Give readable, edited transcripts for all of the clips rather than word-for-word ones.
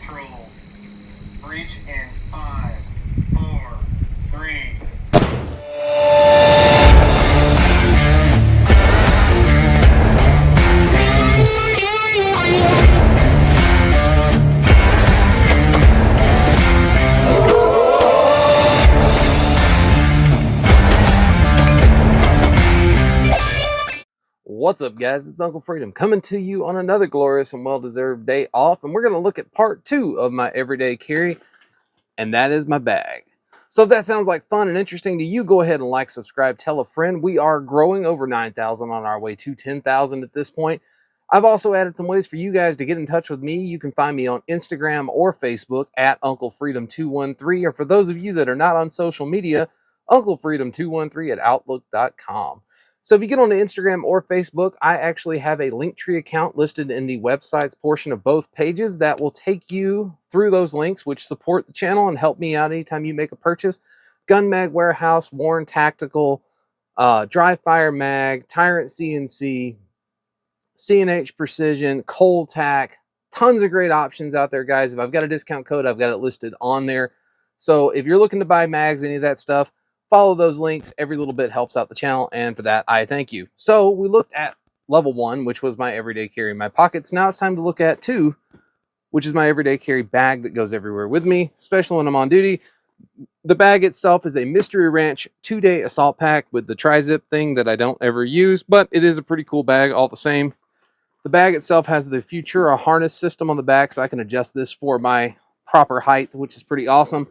control. Breach in 5, 4, 3. What's up, guys? It's Uncle Freedom coming to you on another glorious and well-deserved day off, and we're going to look at part 2 of my everyday carry, and that is my bag. So if that sounds like fun and interesting to you, go ahead and like, subscribe, tell a friend. We are growing over 9,000 on our way to 10,000 at this point. I've also added some ways for you guys to get in touch with me. You can find me on Instagram or Facebook at Uncle Freedom 213, or for those of you that are not on social media, Uncle Freedom 213 at outlook.com. So if you get onto Instagram or Facebook, I actually have a Linktree account listed in the websites portion of both pages that will take you through those links, which support the channel and help me out anytime you make a purchase. Gun Mag Warehouse, Warren Tactical, Dry Fire Mag, Tyrant CNC, C&H Precision, Cold Tack, tons of great options out there, guys. If I've got a discount code, I've got it listed on there. So if you're looking to buy mags, any of that stuff, follow those links. Every little bit helps out the channel, and for that, I thank you. So we looked at level 1, which was my everyday carry in my pockets. Now it's time to look at 2, which is my everyday carry bag that goes everywhere with me, especially when I'm on duty. The bag itself is a Mystery Ranch 2-day assault pack with the tri-zip thing that I don't ever use, but it is a pretty cool bag all the same. The bag itself has the Futura harness system on the back, so I can adjust this for my proper height, which is pretty awesome.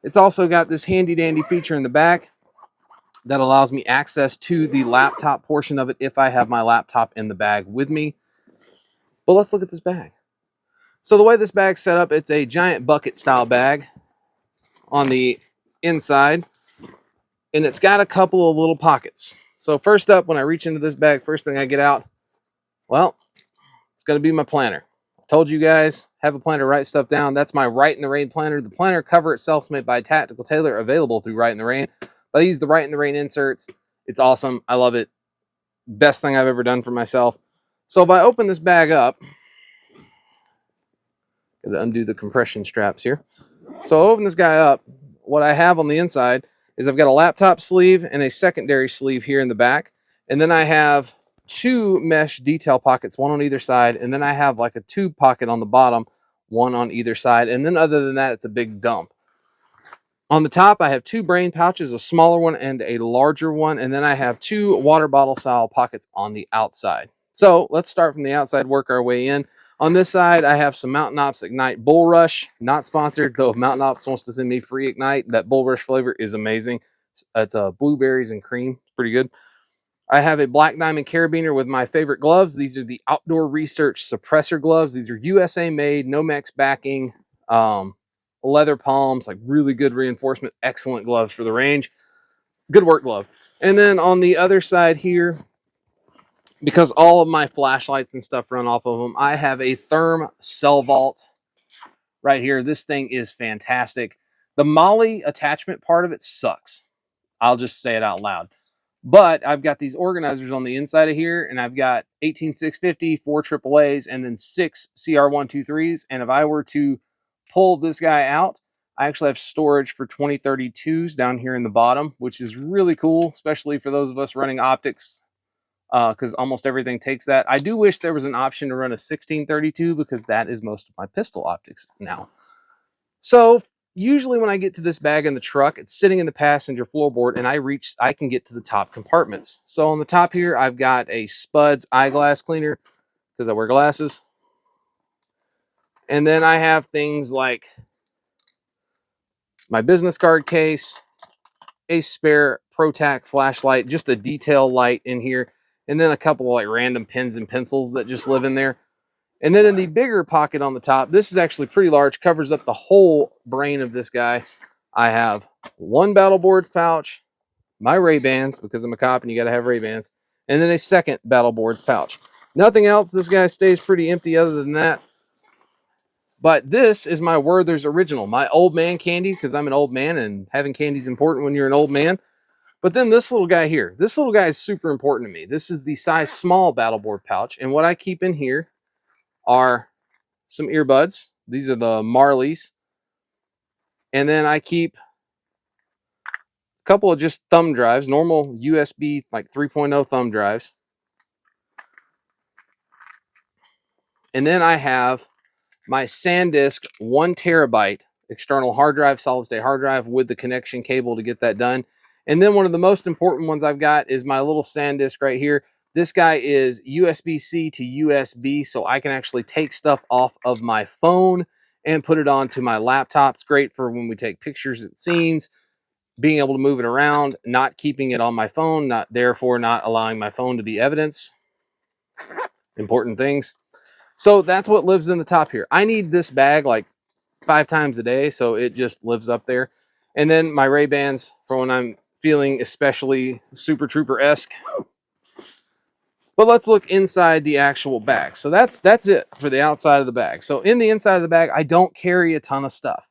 It's also got this handy dandy feature in the back that allows me access to the laptop portion of it if I have my laptop in the bag with me. But let's look at this bag. So the way this bag's set up, it's a giant bucket style bag on the inside, and it's got a couple of little pockets. So first up, when I reach into this bag, first thing I get out, well, it's going to be my planner. Told you guys, have a planner, write stuff down. That's my Right in the Rain planner. The planner cover itself is made by Tactical Tailor, available through Right in the Rain. But I use the Right in the Rain inserts. It's awesome. I love it. Best thing I've ever done for myself. So if I open this bag up, gotta undo the compression straps here. So I'll open this guy up. What I have on the inside is I've got a laptop sleeve and a secondary sleeve here in the back. And then I have 2 mesh detail pockets, one on either side, and then I have like a tube pocket on the bottom, one on either side, and then other than that, it's a big dump. On the top, I have 2 brain pouches, a smaller one and a larger one, and then I have 2 water bottle style pockets on the outside. So let's start from the outside, work our way in. On this side, I have some Mountain Ops Ignite Bull Rush, not sponsored, though if Mountain Ops wants to send me free Ignite, that Bull Rush flavor is amazing. It's blueberries and cream, pretty good. I have a Black Diamond carabiner with my favorite gloves. These are the Outdoor Research Suppressor gloves. These are USA made, Nomex backing, leather palms, like really good reinforcement, excellent gloves for the range. Good work glove. And then on the other side here, because all of my flashlights and stuff run off of them, I have a Therm Cell Vault right here. This thing is fantastic. The Molly attachment part of it sucks. I'll just say it out loud. But I've got these organizers on the inside of here, and I've got 18650, 4 AAAs, and then 6 CR123s. And if I were to pull this guy out, I actually have storage for 2032s down here in the bottom, which is really cool, especially for those of us running optics, because almost everything takes that. I do wish there was an option to run a 1632, because that is most of my pistol optics now. So usually when I get to this bag in the truck, it's sitting in the passenger floorboard, and I can get to the top compartments. So on the top here, I've got a Spuds eyeglass cleaner because I wear glasses. And then I have things like my business card case, a spare ProTac flashlight, just a detail light in here, and then a couple of like random pens and pencils that just live in there. And then in the bigger pocket on the top, this is actually pretty large, covers up the whole brain of this guy. I have 1 Battle Boards pouch, my Ray-Bans, because I'm a cop and you got to have Ray-Bans, and then a second Battle Boards pouch. Nothing else. This guy stays pretty empty other than that. But this is my Werther's Original, my old man candy, because I'm an old man and having candy is important when you're an old man. But then this little guy here, this little guy is super important to me. This is the size small Battle Board pouch, and what I keep in here are some earbuds. These are the Marleys. And then I keep a couple of just thumb drives, normal USB like 3.0 thumb drives. And then I have my SanDisk 1 terabyte external hard drive, solid state hard drive with the connection cable to get that done. And then one of the most important ones I've got is my little SanDisk right here. This guy is USB-C to USB, so I can actually take stuff off of my phone and put it onto my laptop. It's great for when we take pictures at scenes, being able to move it around, not keeping it on my phone, therefore not allowing my phone to be evidence. Important things. So that's what lives in the top here. I need this bag like 5 times a day, so it just lives up there. And then my Ray-Bans for when I'm feeling especially Super Trooper-esque. But let's look inside the actual bag. So that's it for the outside of the bag. So in the inside of the bag, I don't carry a ton of stuff.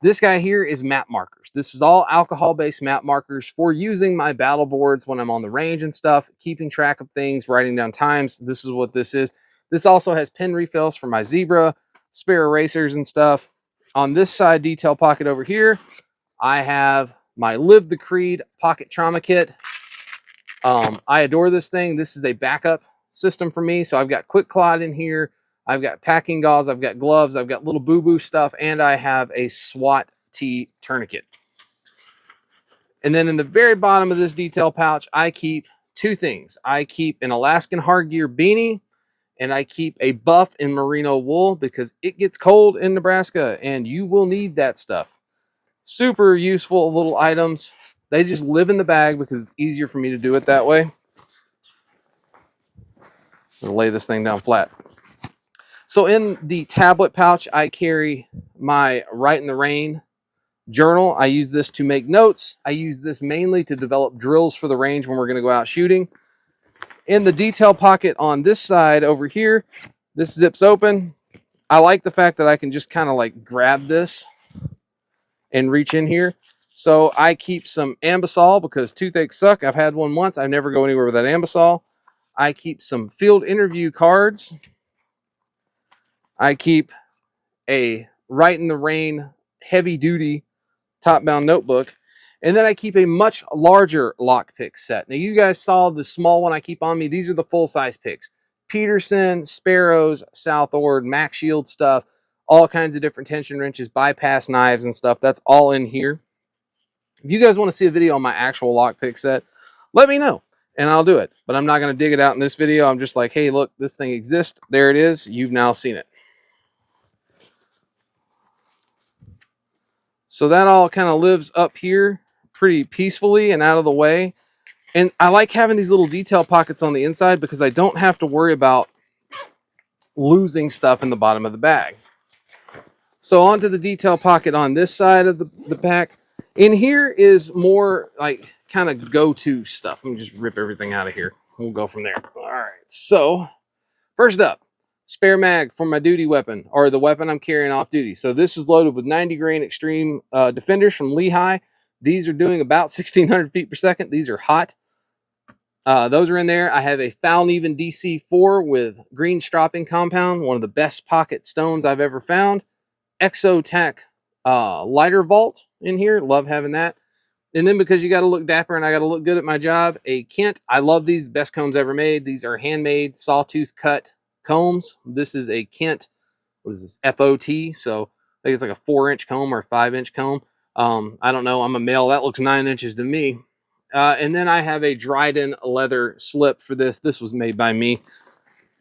This guy here is map markers. This is all alcohol-based map markers for using my battle boards when I'm on the range and stuff, keeping track of things, writing down times. This is what this is. This also has pen refills for my Zebra, spare erasers and stuff. On this side detail pocket over here, I have my Live the Creed pocket trauma kit. I adore this thing. This is a backup system for me. So I've got Quick Clot in here. I've got packing gauze. I've got gloves. I've got little boo-boo stuff. And I have a SWAT T tourniquet. And then in the very bottom of this detail pouch, I keep 2 things. I keep an Alaskan hard gear beanie. And I keep a buff in merino wool because it gets cold in Nebraska and you will need that stuff. Super useful little items. They just live in the bag because it's easier for me to do it that way. I'm gonna lay this thing down flat. So in the tablet pouch, I carry my Right in the Rain journal. I use this to make notes. I use this mainly to develop drills for the range when we're gonna go out shooting. In the detail pocket on this side over here, this zips open. I like the fact that I can just kind of like grab this and reach in here. So I keep some Ambisol because toothaches suck. I've had one once. I never go anywhere without Ambisol. I keep some field interview cards. I keep a Right in the Rain heavy duty top-bound notebook. And then I keep a much larger lockpick set. Now, you guys saw the small one I keep on me. These are the full-size picks. Peterson, Sparrows, Southord, Max Shield stuff, all kinds of different tension wrenches, bypass knives and stuff. That's all in here. If you guys want to see a video on my actual lockpick set, let me know, and I'll do it. But I'm not going to dig it out in this video. I'm just like, hey, look, this thing exists. There it is. You've now seen it. So that all kind of lives up here pretty peacefully and out of the way. And I like having these little detail pockets on the inside because I don't have to worry about losing stuff in the bottom of the bag. So onto the detail pocket on this side of the pack. In here is more like kind of go-to stuff. Let me just rip everything out of here. We'll go from there. All right. So first up, spare mag for my duty weapon, or the weapon I'm carrying off duty. So this is loaded with 90 grain extreme defenders from Lehigh. These are doing about 1,600 feet per second. These are hot. Those are in there. I have a foul and even DC4 with green stropping compound, one of the best pocket stones I've ever found. Exotech lighter vault in here. Love having that. And then because you got to look dapper and I got to look good at my job, a Kent. I love these, best combs ever made. These are handmade sawtooth cut combs. This is a Kent, what is this, FOT. So I think it's like a 4-inch comb or a 5-inch comb. I don't know. I'm a male. That looks 9 inches to me. And then I have a Dryden leather slip for this. This was made by me.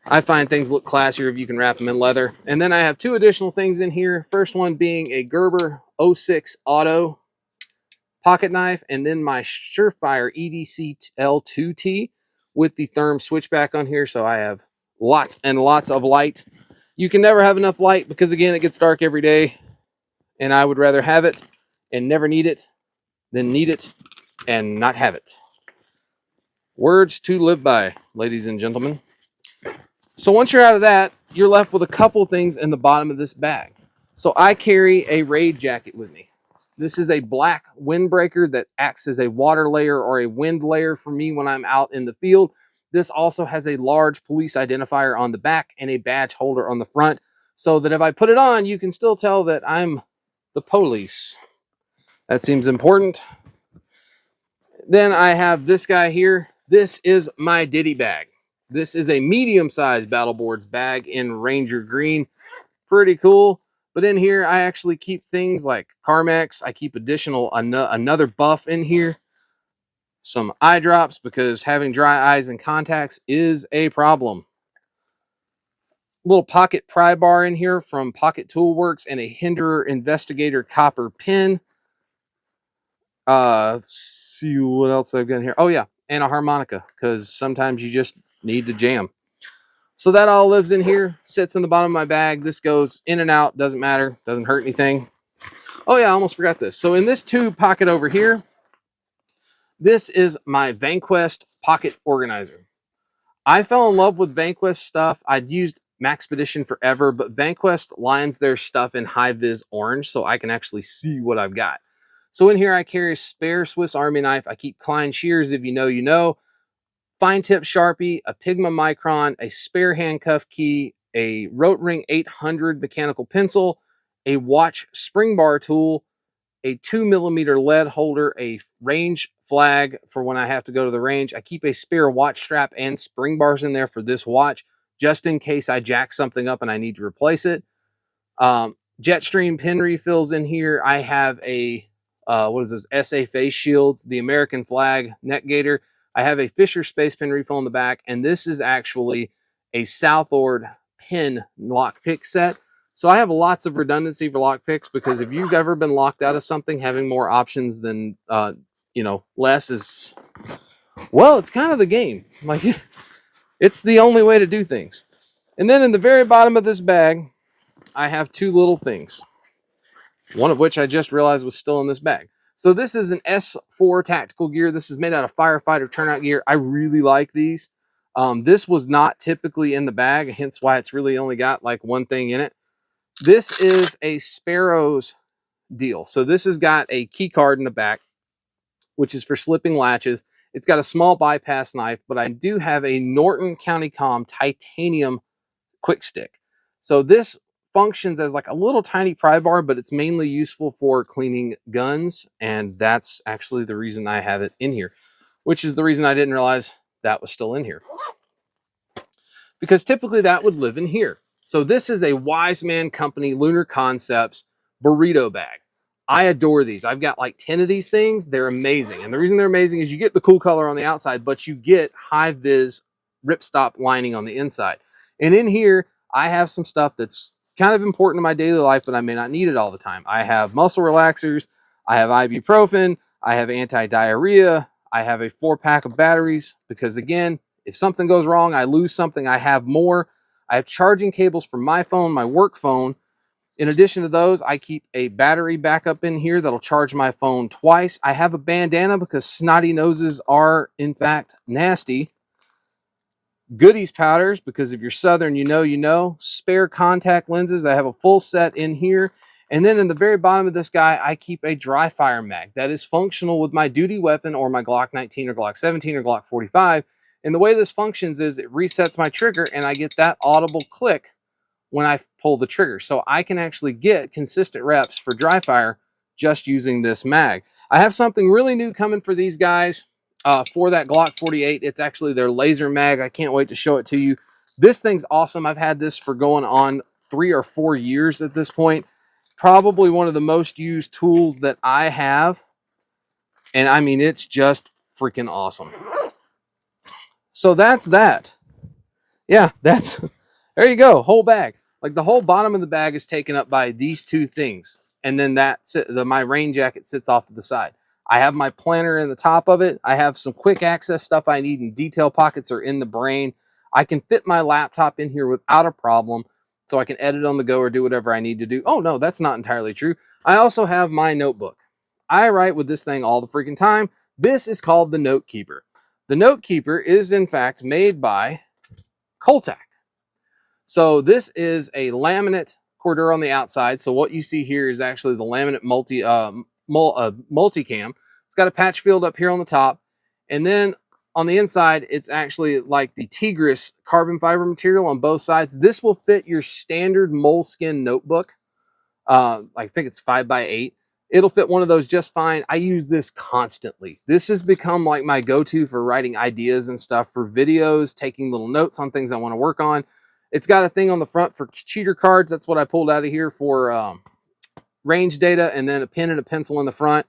I find things look classier if you can wrap them in leather. And then I have 2 additional things in here. First one being a Gerber 06 Auto pocket knife, and then my Surefire EDC L2T with the therm switchback on here. So I have lots and lots of light. You can never have enough light because, again, it gets dark every day. And I would rather have it and never need it than need it and not have it. Words to live by, ladies and gentlemen. So once you're out of that, you're left with a couple things in the bottom of this bag. So I carry a raid jacket with me. This is a black windbreaker that acts as a water layer or a wind layer for me when I'm out in the field. This also has a large police identifier on the back and a badge holder on the front. so that if I put it on, you can still tell that I'm the police. That seems important. Then I have this guy here. This is my Diddy bag. This is a medium-sized Battle Boards bag in Ranger Green. Pretty cool. But in here, I actually keep things like Carmex. I keep another buff in here. Some eye drops, because having dry eyes and contacts is a problem. Little pocket pry bar in here from Pocket Toolworks, and a Hinderer Investigator copper pin. Let's see what else I've got in here. Oh yeah, and a harmonica, because sometimes you just need to jam. So that all lives in here, sits in the bottom of my bag. This goes in and out, doesn't matter, doesn't hurt anything. Oh yeah, I almost forgot this. So in this tube pocket over here, this is my VanQuest pocket organizer. I fell in love with VanQuest stuff. I'd used Maxpedition forever, but VanQuest lines their stuff in high-vis orange so I can actually see what I've got. So in here I carry a spare Swiss Army knife. I keep Klein shears, if you know, you know. Fine tip Sharpie, a Pigma Micron, a spare handcuff key, a Rotring 800 mechanical pencil, a watch spring bar tool, a 2mm lead holder, a range flag for when I have to go to the range. I keep a spare watch strap and spring bars in there for this watch, just in case I jack something up and I need to replace it. Jetstream pin refills in here. I have a, what is this, SA face shields, the American flag neck gaiter. I have a Fisher space pin refill in the back, and this is actually a Southord pin lockpick set. So I have lots of redundancy for lockpicks, because if you've ever been locked out of something, having more options than, less is, well, it's kind of the game. Like, it's the only way to do things. And then in the very bottom of this bag, I have two little things. One of which I just realized was still in this bag. So this is an S4 tactical gear. This is made out of firefighter turnout gear. I really like these. This was not typically in the bag, hence why it's really only got like one thing in it. This is a Sparrows deal. So this has got a key card in the back, which is for slipping latches. It's got a small bypass knife, but I do have a Norton County Com titanium quick stick. So this functions as like a little tiny pry bar, but it's mainly useful for cleaning guns, and that's actually the reason I have it in here, which is the reason I didn't realize that was still in here, because typically that would live in here. So this is a Wiseman Company Lunar Concepts burrito bag. I adore these. I've got like 10 of these things. They're amazing, and the reason they're amazing is you get the cool color on the outside, but you get high-vis ripstop lining on the inside. And in here I have some stuff that's kind of important in my daily life, but I may not need it all the time. I have muscle relaxers, I have ibuprofen, I have anti-diarrhea, I have a 4-pack of batteries, because again, if something goes wrong, I lose something, I have more. I have charging cables for my phone, my work phone. In addition to those, I keep a battery backup in here that'll charge my phone twice. I have a bandana because snotty noses are, in fact, nasty. Goodies powders, because if you're Southern, you know. Spare contact lenses. I have a full set in here. And then in the very bottom of this guy, I keep a dry fire mag that is functional with my duty weapon, or my Glock 19 or Glock 17 or Glock 45. And the way this functions is it resets my trigger, and I get that audible click when I pull the trigger. So I can actually get consistent reps for dry fire just using this mag. I have something really new coming for these guys. For that Glock 48, it's actually their laser mag. I can't wait to show it to you. This thing's awesome. I've had this for going on 3 or 4 years at this point. Probably one of the most used tools that I have. And I mean, it's just freaking awesome. So that's that. Yeah, that's, there you go, whole bag. Like the whole bottom of the bag is taken up by these two things. And then that's it. My rain jacket sits off to the side. I have my planner in the top of it. I have some quick access stuff I need, and detail pockets are in the brain. I can fit my laptop in here without a problem, so I can edit on the go or do whatever I need to do. Oh no, that's not entirely true. I also have my notebook. I write with this thing all the freaking time. This is called the Note Keeper. The Note Keeper is in fact made by Coltac. So this is a laminate Cordura on the outside. So what you see here is actually the laminate multicam. It's got a patch field up here on the top, and then On the inside, it's actually like the Tigris carbon fiber material on both sides. This will fit your standard moleskin notebook. I think it's 5x8. It'll fit one of those just fine. I use this constantly. This has become like my go-to for writing ideas and stuff for videos, taking little notes on things I want to work on. It's got a thing on the front for cheater cards. That's what I pulled out of here for range data, and then a pen and a pencil in the front.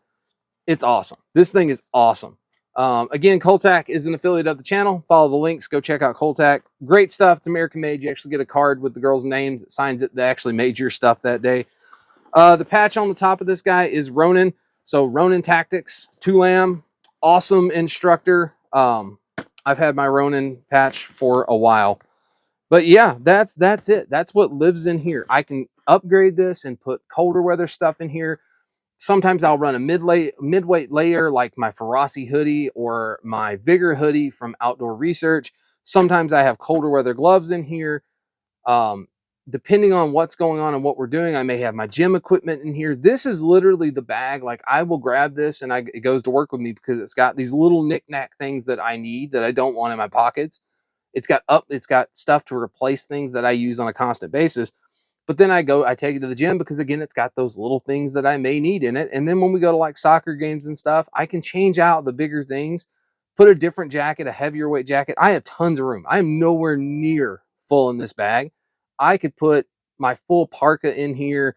It's awesome. This thing is awesome. Again, Coltac is an affiliate of the channel. Follow the links. Go check out Coltac. Great stuff. It's American made. You actually get a card with the girl's name that signs it. They actually made your stuff that day. The patch on the top of this guy is Ronin. So Ronin Tactics, 2LAM, awesome instructor. I've had my Ronin patch for a while. But yeah, that's it. That's what lives in here. I can upgrade this and put colder weather stuff in here. Sometimes I'll run a midweight layer like my Ferocity hoodie or my Vigor hoodie from Outdoor Research. Sometimes I have colder weather gloves in here. Depending on what's going on and what we're doing, I may have my gym equipment in here. This is literally the bag. Like, I will grab this and it goes to work with me because it's got these little knick-knack things that I need that I don't want in my pockets. It's got stuff to replace things that I use on a constant basis. But then I take it to the gym because, again, it's got those little things that I may need in it. And then when we go to like soccer games and stuff, I can change out the bigger things, put a different jacket, a heavier weight jacket. I have tons of room. I am nowhere near full in this bag. I could put my full parka in here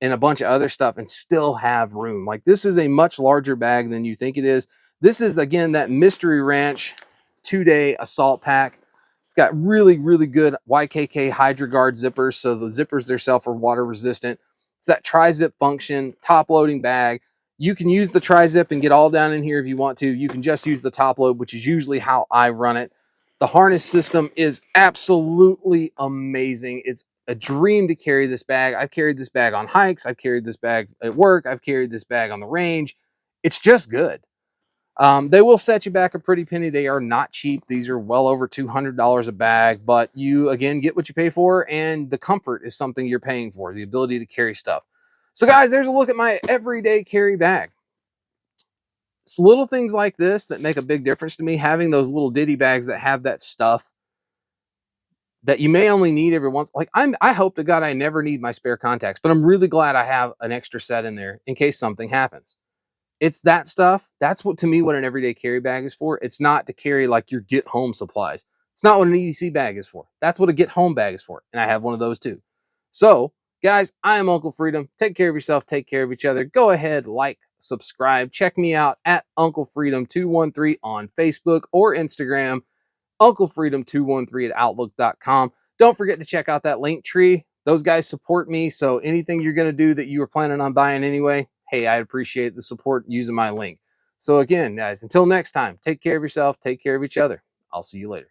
and a bunch of other stuff and still have room. Like, this is a much larger bag than you think it is. This is, again, that Mystery Ranch 2-day assault pack. It's got really, really good YKK Hydra Guard zippers. So the zippers themselves are water resistant. It's that tri-zip function, top loading bag. You can use the tri-zip and get all down in here if you want to. You can just use the top load, which is usually how I run it. The harness system is absolutely amazing. It's a dream to carry this bag. I've carried this bag on hikes. I've carried this bag at work. I've carried this bag on the range. It's just good. They will set you back a pretty penny. They are not cheap. These are well over $200 a bag, but you, again, get what you pay for, and the comfort is something you're paying for, the ability to carry stuff. So guys, there's a look at my everyday carry bag. It's little things like this that make a big difference to me, having those little ditty bags that have that stuff that you may only need every once. Like, I hope to God I never need my spare contacts, but I'm really glad I have an extra set in there in case something happens. It's that stuff. That's what, to me, what an everyday carry bag is for. It's not to carry like your get home supplies. It's not what an EDC bag is for. That's what a get home bag is for. And I have one of those too. So guys, I am Uncle Freedom. Take care of yourself. Take care of each other. Go ahead, like, subscribe. Check me out at Uncle Freedom 213 on Facebook or Instagram. Uncle Freedom 213 at outlook.com. Don't forget to check out that link tree. Those guys support me. So anything you're going to do that you were planning on buying anyway, hey, I appreciate the support using my link. So again, guys, until next time, take care of yourself. Take care of each other. I'll see you later.